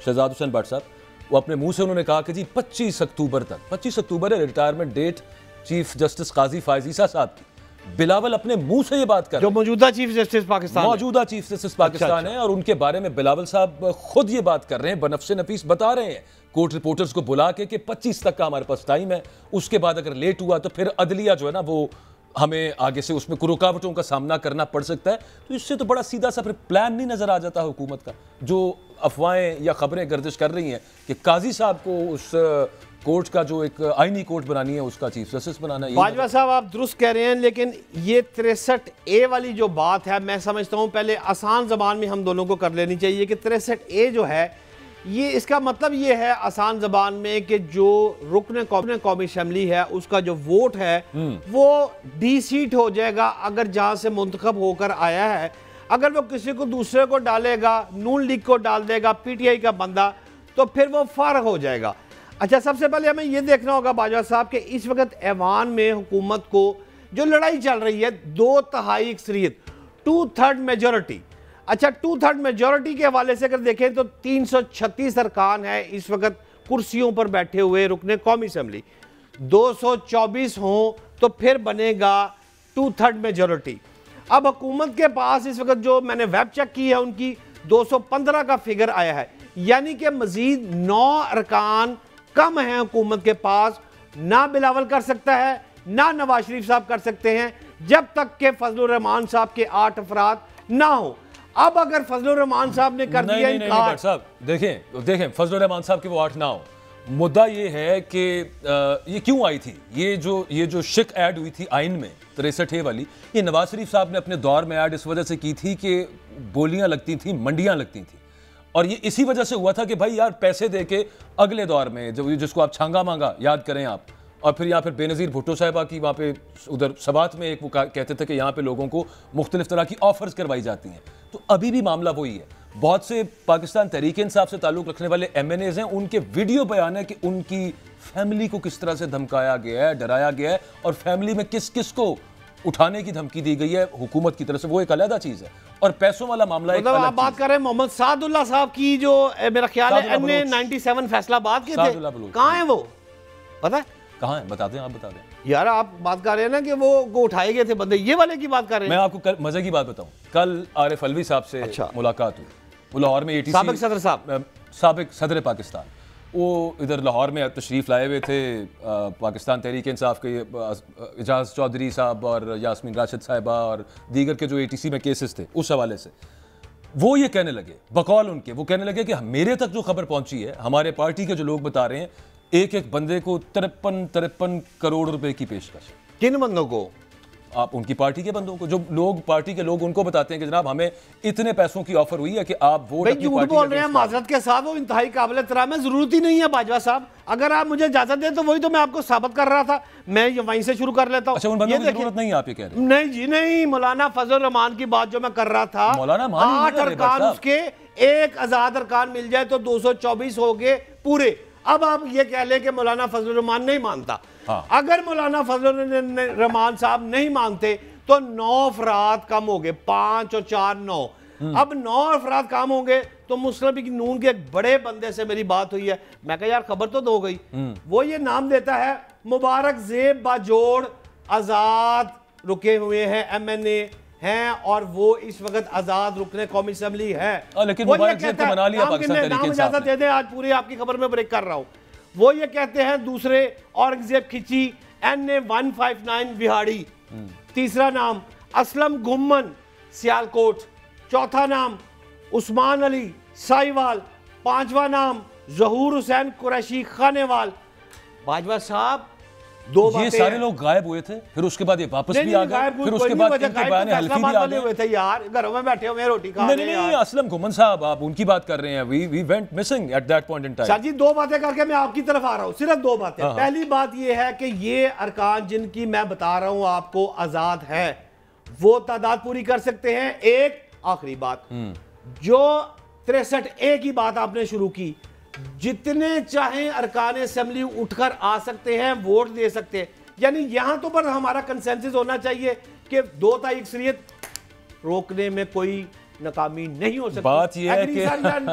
शहजाद हुसैन भट्ट साहब, वो अपने मुंह से उन्होंने कहा कि जी 25 अक्टूबर तक, 25 अक्टूबर है रिटायरमेंट डेट चीफ जस्टिस काजी फायज ईसा साहब की। बिलावल अपने मुंह से ये बात कर, जो मौजूदा चीफ जस्टिस पाकिस्तान, मौजूदा चीफ जस्टिस पाकिस्तान है, और उनके बारे में बिलावल साहब खुद ये बात कर रहे हैं, बनफ्से नफीस बता रहे हैं कोर्ट रिपोर्टर्स को बुला के कि 25 तक का हमारे पास टाइम है, उसके बाद अगर लेट हुआ तो फिर अदलिया जो है ना वो हमें आगे से उसमें रुकावटों का सामना करना पड़ सकता है। तो इससे तो बड़ा सीधा सा फिर प्लान नहीं नजर आ जाता हुकूमत का। जो अफवाहें या खबरें गर्दिश कर रही हैं कि काजी साहब को उस कोर्ट का जो एक आईनी कोर्ट बनानी है उसका चीफ जस्टिस बनाना है। बाजवा साहब आप दुरुस्त कह रहे हैं, लेकिन ये 63A वाली जो बात है, मैं समझता हूं पहले आसान जबान में हम दोनों को कर लेनी चाहिए कि 63A जो है, ये इसका मतलब ये है आसान जबान में कि जो रुकन कौमी असेंबली है उसका जो वोट है वो डी सीट हो जाएगा अगर जहां से मुंतखब होकर आया है। अगर वो किसी को दूसरे को डालेगा, नून लीग को डाल देगा, PTI का बंदा, तो फिर वो फारग हो जाएगा। अच्छा, सबसे पहले हमें यह देखना होगा बाजवा साहब कि इस वक्त ऐवान में हुकूमत को जो लड़ाई चल रही है 2/3 अक्सरियत, 2/3 मेजोरिटी। अच्छा, 2/3 मेजोरिटी के हवाले से अगर देखें तो 336 अरकान है इस वक्त कुर्सियों पर बैठे हुए रुकने कौमी असेंबली। 224 हों तो फिर बनेगा 2/3 मेजोरिटी। अब हुकूमत के पास इस वक्त जो मैंने वेब चेक की है उनकी 215 का फिगर आया है, यानी कि मजीद 9 अरकान कम है हुकूमत के पास। ना बिलावल कर सकता है, ना नवाज शरीफ साहब कर सकते हैं, जब तक के फजलुर रहमान साहब के 8 अफराद ना हो। अब अगर फजलुर रहमान साहब ने कर दिया इनकार, साहब देखें फजलुर रहमान साहब के वो 8 ना हो, मुद्दा ये है कि ये क्यों आई थी, ये जो शिक ऐड हुई थी आइन में 63A वाली, ये नवाज शरीफ साहब ने अपने दौर में ऐड इस वजह से की थी कि बोलियां लगती थी, मंडियां लगती थी, और ये इसी वजह से हुआ था कि भाई यार पैसे दे के अगले दौर में जब जिसको आप छांगा मांगा याद करें आप, और फिर यहाँ फिर बेनज़ीर भुट्टो साहिबा की वहाँ पे उधर सबात में एक वो कहते थे कि यहाँ पे लोगों को मुख्तलिफ तरह की ऑफर्स करवाई जाती हैं। तो अभी भी मामला वही है। बहुत से पाकिस्तान तहरीक इंसाफ से ताल्लुक़ रखने वाले MNAs हैं, उनके वीडियो बयान है कि उनकी फैमिली को किस तरह से धमकाया गया है, डराया गया है, और फैमिली में किस किस को उठाने की धमकी दी गई है हुकूमत की तरफ से, वो एक अलग चीज़ है। और पैसों वाला मामला एक अलग। आप बात कर रहे हैं मोहम्मद सादुल्ला साहब की, जो मेरा ख्याल है MA 97 फैसलाबाद के थे, कहाँ है वो, पता है कहाँ है? बता दें, आप बता दें यार। आप बात कर रहे हैं ना कि वो उठाए गए थे बंदे, ये वाले की बात कर रहे हैं। मैं आपको मजे की बात बताऊं, कल आरिफ अलवी साहब से मुलाकात हुई, वो लाहौर में ATC साबिक सदर साहब, साबिक सदर पाकिस्तान, वो इधर लाहौर में तशरीफ़ लाए हुए थे। पाकिस्तान तहरीक इंसाफ के एजाज चौधरी साहब और यास्मीन राशिद साहिबा और दीगर के जो ATC में केसेस थे, उस हवाले से वो ये कहने लगे, बकौल उनके वो कहने लगे कि मेरे तक जो खबर पहुंची है, हमारे पार्टी के जो लोग बता रहे हैं, एक एक बंदे को 53 करोड़ रुपए की पेशकश। किन बंदों को? आप उनकी पार्टी के बंदों को, जो लोग पार्टी के लोग उनको बताते हैं कि जनाब हमें इतने पैसों की ऑफर हुई है कि आप वोट अपनी पार्टी बोल रहे हैं। माजरत के साथ वो इंतहाई काबिल एहतराम है, जरूरत ही नहीं है बाजवा साहब। अगर आप मुझे इजाजत दें तो वही तो मैं आपको साबित कर रहा था, मैं वहीं से शुरू कर लेता हूं। अच्छा, उन बंदों की जरूरत नहीं है आप ये कह रहे हैं? नहीं जी नहीं, मौलाना फजल रहमान की बात जो मैं कर रहा था, मौलाना 8 अरकान उसके, एक आजाद अरकान मिल जाए तो 224 हो गए पूरे। अब आप ये कह लें कि मौलाना फजल रहमान नहीं मानता। हाँ। अगर मौलाना फजल रहमान साहब नहीं मानते तो 9 अफराद कम हो गए, 5 और 4 9। अब 9 अफराद कम होंगे तो मुस्लिम लीग नून के एक बड़े बंदे से मेरी बात हुई है, मैं कहा यार खबर तो दो गई। वो ये नाम देता है मुबारक ज़ेब बाजोड़, आजाद रुके हुए हैं, MNA हैं, और वो इस वक्त आजाद रुकने कौमी असेंबली है। लेकिन मुबारक ज़ेब को बना लिया पाकिस्तान तहरीक इंसाफ ने। दे दें, आज पूरी आपकी खबर में ब्रेक कर रहा हूं। वो ये कहते हैं दूसरे औरंगजेब खिची, NA 159 विहाड़ी, तीसरा नाम असलम गुम्मन सियालकोट, चौथा नाम उस्मान अली साहिवाल, पांचवा नाम जहूर हुसैन कुरैशी खानेवाल। बाजवा साहब, दो ये सारे लोग गायब हुए थे, फिर उसके बाद ये वापस भी आ गए, फिर उसके बाद इनके बयान हल्फी भी आ गए थे यार, घरों में बैठे हुए रोटी खा रहे हैं। नहीं, असलम गुम्मन साहब आप उनकी बात कर रहे हैं। We went missing at that point in time. Sir ji, दो बातें करके मैं आपकी तरफ आ रहा हूं, सिर्फ दो बातें। पहली बात ये है कि ये अरकान जिनकी मैं बता रहा हूं आपको आजाद है, वो तादाद पूरी कर सकते हैं। एक आखिरी बात, जो 63A की बात आपने शुरू की, जितने चाहे अरकान असेंबली उठकर आ सकते हैं, वोट दे सकते हैं। यानी यहां तो पर हमारा कंसेंसस होना चाहिए कि 2 तारीख अक्सरियत रोकने में कोई नाकामी नहीं हो सकती। बात यह है कि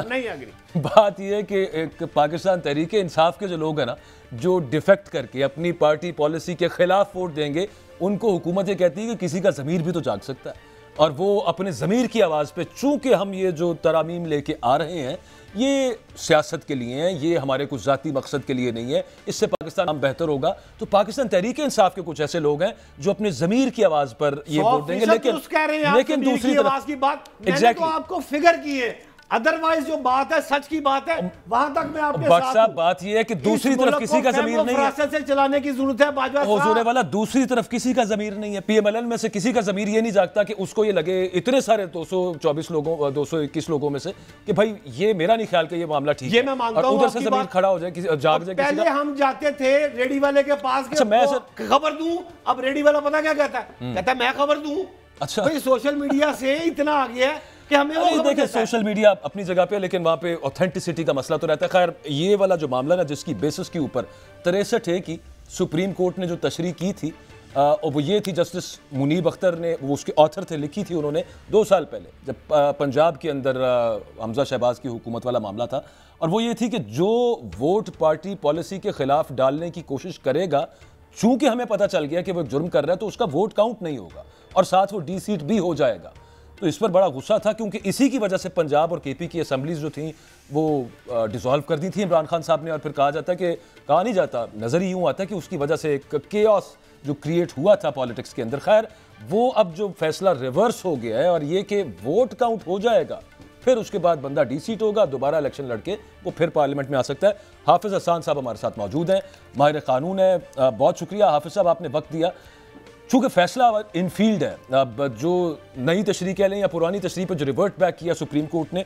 नहीं एग्री। बात यह है कि एक पाकिस्तान तहरीक इंसाफ के जो लोग हैं ना, जो डिफेक्ट करके अपनी पार्टी पॉलिसी के खिलाफ वोट देंगे, उनको हुकूमत ये कहती है कि किसी का ज़मीर भी तो जाग सकता है, और वो अपने ज़मीर की आवाज़ पे, चूंकि हम ये जो तरामीम लेके आ रहे हैं ये सियासत के लिए हैं, ये हमारे कुछ ज़ाती मकसद के लिए नहीं है, इससे पाकिस्तान हम बेहतर होगा, तो पाकिस्तान तहरीक इंसाफ के कुछ ऐसे लोग हैं जो अपने ज़मीर की आवाज़ पर ये वोट देंगे। लेकिन दूसरी तरफ की बात एग्जैक्टली आपको फिगर की है, अदरवाइज जो बात है सच की बात है, वहां तक मैं आपके साथ हूं। बात यह है कि दूसरी तरफ किसी का ज़मीर नहीं है, से चलाने की जरूरत है बाजवा साहब। हुजूर वाला दूसरी तरफ किसी का ज़मीर नहीं है। पीएमएलएन में से किसी का ज़मीर ये नहीं जागता कि उसको ये लगे, इतने सारे 224 लोगों 221 लोगों में से, कि भाई ये मेरा नहीं ख्याल कि ये मामला ठीक है, मैं मानता हूं उधर से ज़मीर खड़ा हो जाए, जाग जाए। पहले हम जाते थे रेडी वाले के पास, मैं खबर दूं, अब रेडी वाला पता क्या कहता है, कहता है मैं खबर दूं। अच्छा, भाई सोशल मीडिया से इतना आ गया है कि हमें वो देखें, सोशल मीडिया अपनी जगह पे, लेकिन वहां पे ऑथेंटिसिटी का मसला तो रहता है। खैर, ये वाला जो मामला ना, जिसकी बेसिस के ऊपर 63A की सुप्रीम कोर्ट ने जो तशरीह की थी, और वो ये थी, जस्टिस मुनीब अख्तर ने, वो उसके ऑथर थे, लिखी थी उन्होंने 2 साल पहले, जब पंजाब के अंदर हमजा शहबाज की हुकूमत वाला मामला था, और वो ये थी कि जो वोट पार्टी पॉलिसी के खिलाफ डालने की कोशिश करेगा, चूंकि हमें पता चल गया कि वो जुर्म कर रहा है, तो उसका वोट काउंट नहीं होगा और साथ वो डी सीट भी हो जाएगा। तो इस पर बड़ा गुस्सा था, क्योंकि इसी की वजह से पंजाब और केपी की असम्बलीज जो थी वो डिसॉल्व कर दी थी इमरान खान साहब ने, और फिर कहा जाता है कि, कहा नहीं जाता, नज़र ही यूँ आता है कि उसकी वजह से एक केओस जो क्रिएट हुआ था पॉलिटिक्स के अंदर। खैर, वो अब जो फैसला रिवर्स हो गया है, और ये कि वोट काउंट हो जाएगा, फिर उसके बाद बंदा डी सीट होगा, दोबारा इलेक्शन लड़के वो फिर पार्लियामेंट में आ सकता है। हाफिज़ हसन साहब हमारे साथ मौजूद हैं, माहिर कानून है। बहुत शुक्रिया हाफिज़ साहब, आपने वक्त दिया। चूँकि फैसला इनफील्ड है, अब जो नई तशरीह कह लें या पुरानी तशरीह पर जो रिवर्ट बैक किया सुप्रीम कोर्ट ने,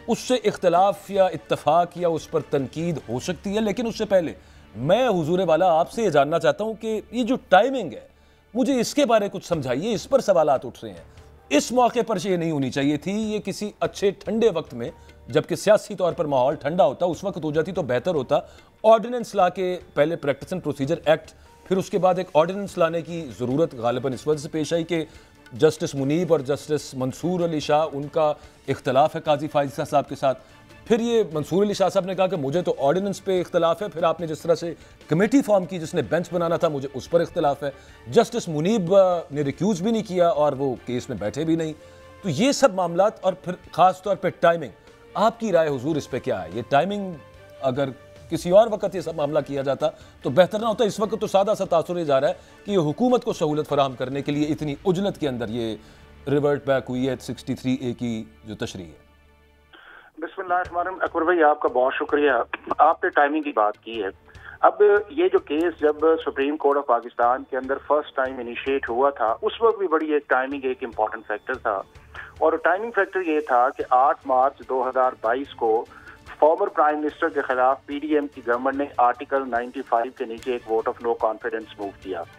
उससे इख्तलाफ या इत्तफाक या उस पर तनकीद हो सकती है। लेकिन उससे पहले मैं हुजूर वाला आपसे ये जानना चाहता हूँ कि ये जो टाइमिंग है, मुझे इसके बारे कुछ समझाइए। इस पर सवालात उठ रहे हैं, इस मौके पर ये नहीं होनी चाहिए थी, ये किसी अच्छे ठंडे वक्त में, जबकि सियासी तौर पर माहौल ठंडा होता, उस वक्त हो जाती तो बेहतर होता। ऑर्डिनेंस ला के पहले प्रैक्टिस एंड प्रोसीजर एक्ट, फिर उसके बाद एक ऑर्डिनेंस लाने की ज़रूरत गालिबन इस वजह से पेश आई कि जस्टिस मुनीब और जस्टिस मंसूर अली शाह, उनका इख्तलाफ है काजी फायज़ साहब के साथ। फिर ये मंसूर अली शाह साहब ने कहा कि मुझे तो ऑर्डिनेंस पे इख्तलाफ है, फिर आपने जिस तरह से कमेटी फॉर्म की जिसने बेंच बनाना था, मुझे उस पर इख्तलाफ है। जस्टिस मुनीब ने रिक्यूज़ भी नहीं किया और वो केस में बैठे भी नहीं। तो ये सब मामलात, और फिर ख़ास तौर पर टाइमिंग, आपकी राय हुजूर इस पर क्या है? ये टाइमिंग अगर किसी और वक्त ये सब मामला किया जाता तो बेहतर ना होता? इस वक्त तो सादा सा तासुर ये जा रहा है कि ये हुकूमत को सहूलत फराहम करने के लिए इतनी उजलत के अंदर ये रिवर्ट बैक हुई है 63A की जो तशरीह है। बिस्मिल्लाहिर्रहमानिर्रहीम। अकबर भाई, आपका बहुत शुक्रिया, आपने टाइमिंग की बात की है। अब ये जो केस जब सुप्रीम कोर्ट ऑफ पाकिस्तान के अंदर फर्स्ट टाइम इनिशिएट हुआ था, उस वक्त भी बड़ी एक टाइमिंग एक इम्पॉर्टेंट फैक्टर था, और टाइमिंग फैक्टर ये था कि 8 मार्च 2022 को फॉर्मर प्राइम मिनिस्टर के खिलाफ पीडीएम की गवर्नमेंट ने आर्टिकल 95 के नीचे एक vote of no confidence move किया।